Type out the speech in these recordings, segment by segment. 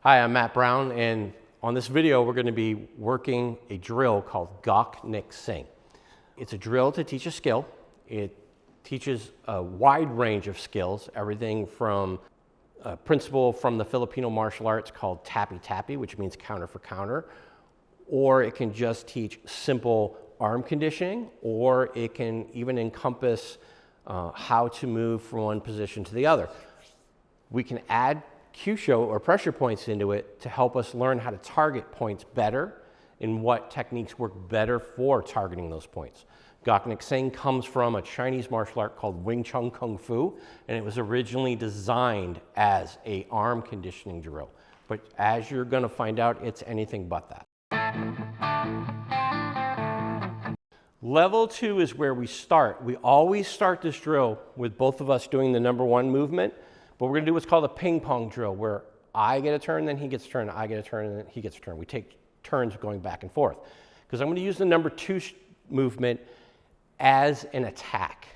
Hi, I'm Matt Brown, and on this video we're going to be working a drill called Gock, Nick, Sing. It's a drill to teach a skill. It teaches a wide range of skills, everything from a principle from the Filipino martial arts called tappy-tappy, which means counter for counter, or it can just teach simple arm conditioning, or it can even encompass how to move from one position to the other. We can add Q-show or pressure points into it to help us learn how to target points better and what techniques work better for targeting those points. Gock, Nick, Sing comes from a Chinese martial art called Wing Chun Kung Fu, and it was originally designed as an arm conditioning drill. But as you're going to find out, it's anything but that. Level 2 is where we start. We always start this drill with both of us doing the number 1 movement, but we're going to do what's called a ping-pong drill, where I get a turn, then he gets a turn, I get a turn, and then he gets a turn. We take turns going back and forth. Because I'm going to use the number 2 movement as an attack.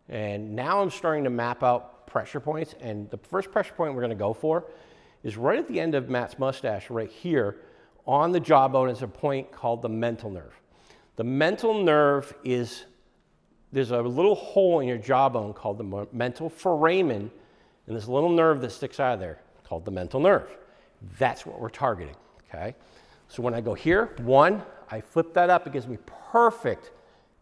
And now I'm starting to map out pressure points, and the first pressure point we're going to go for is right at the end of Matt's mustache, right here, on the jawbone is a point called the mental nerve. The mental nerve is, there's a little hole in your jawbone called the mental foramen, and this little nerve that sticks out of there called the mental nerve. That's what we're targeting, okay? So when I go here, 1, I flip that up, it gives me perfect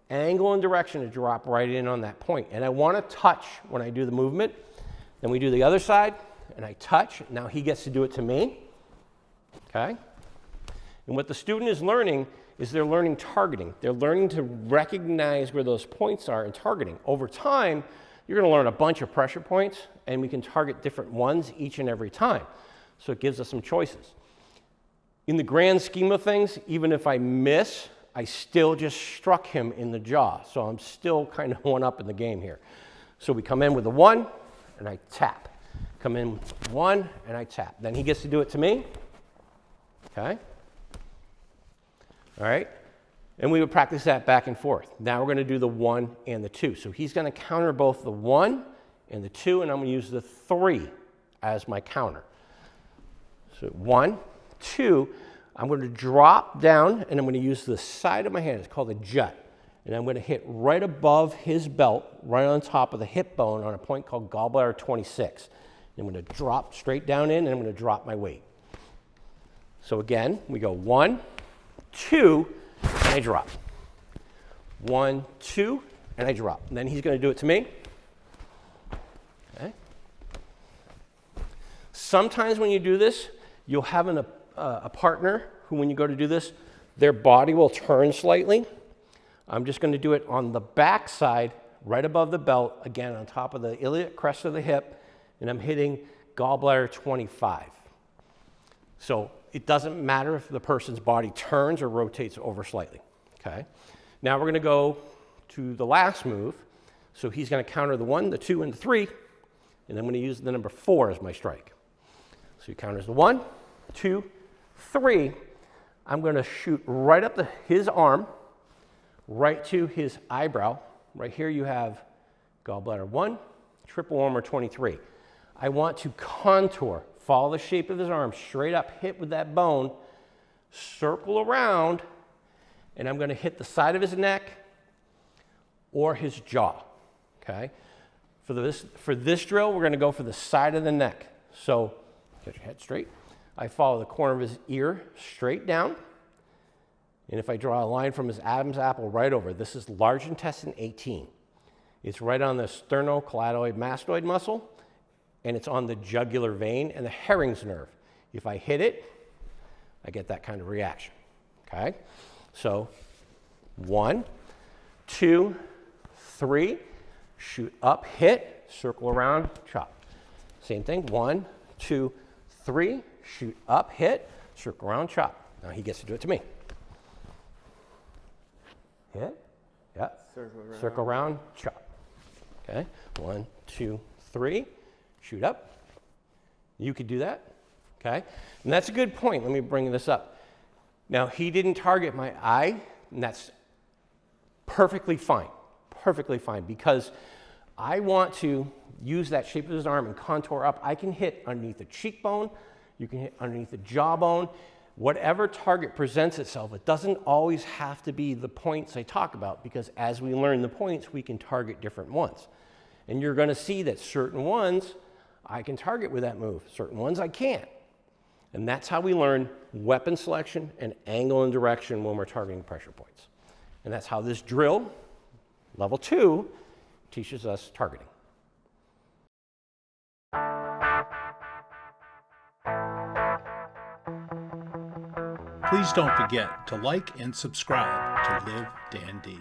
angle and direction to drop right in on that point. And I want to touch when I do the movement. Then we do the other side, and I touch. Now he gets to do it to me, okay? And what the student is learning is they're learning targeting. They're learning to recognize where those points are in targeting. Over time, you're going to learn a bunch of pressure points, and we can target different ones each and every time. So it gives us some choices. In the grand scheme of things, even if I miss, I still just struck him in the jaw. So I'm still kind of one up in the game here. So we come in with a 1, and I tap. Come in with 1, and I tap. Then he gets to do it to me, okay? All right? And we would practice that back and forth. Now we're going to do the 1 and the 2. So he's going to counter both the 1 and the 2, and I'm going to use the 3 as my counter. So 1, 2, I'm going to drop down, and I'm going to use the side of my hand. It's called a jut. And I'm going to hit right above his belt, right on top of the hip bone on a point called Gall Bladder 26. And I'm going to drop straight down in, and I'm going to drop my weight. So again, we go 1, 2, and I drop. 1, 2, and I drop. And then he's going to do it to me. Okay. Sometimes when you do this, you'll have a partner who, when you go to do this, their body will turn slightly. I'm just going to do it on the back side, right above the belt, again on top of the iliac crest of the hip, and I'm hitting Gall Bladder 25. So it doesn't matter if the person's body turns or rotates over slightly, okay? Now we're going to go to the last move. So he's going to counter the 1, the 2, and the 3, and I'm going to use the number 4 as my strike. So he counters the 1, 2, 3. I'm going to shoot right up his arm, right to his eyebrow. Right here you have Gall Bladder 1, triple armor 23. I want to contour, follow the shape of his arm, straight up, hit with that bone, circle around, and I'm going to hit the side of his neck or his jaw, okay? For this drill, we're going to go for the side of the neck. So get your head straight. I follow the corner of his ear straight down, and if I draw a line from his Adam's apple right over, this is large intestine 18. It's right on the sternocleidoid mastoid muscle, and it's on the jugular vein and the Herring's nerve. If I hit it, I get that kind of reaction, okay? So 1, 2, 3, shoot up, hit, circle around, chop. Same thing, 1, 2, 3, shoot up, hit, circle around, chop. Now he gets to do it to me. Hit, yeah, circle around, chop. Okay, 1, 2, 3, shoot up. You could do that, okay? And that's a good point. Let me bring this up. Now, he didn't target my eye, and that's perfectly fine, because I want to use that shape of his arm and contour up. I can hit underneath the cheekbone You can hit underneath the jawbone. Whatever target presents itself, it doesn't always have to be the points I talk about, because as we learn the points, we can target different ones. And you're going to see that certain ones I can target with that move, certain ones I can't. And that's how we learn weapon selection and angle and direction when we're targeting pressure points. And that's how this drill, level 2, teaches us targeting. Please don't forget to like and subscribe to LiveDanD.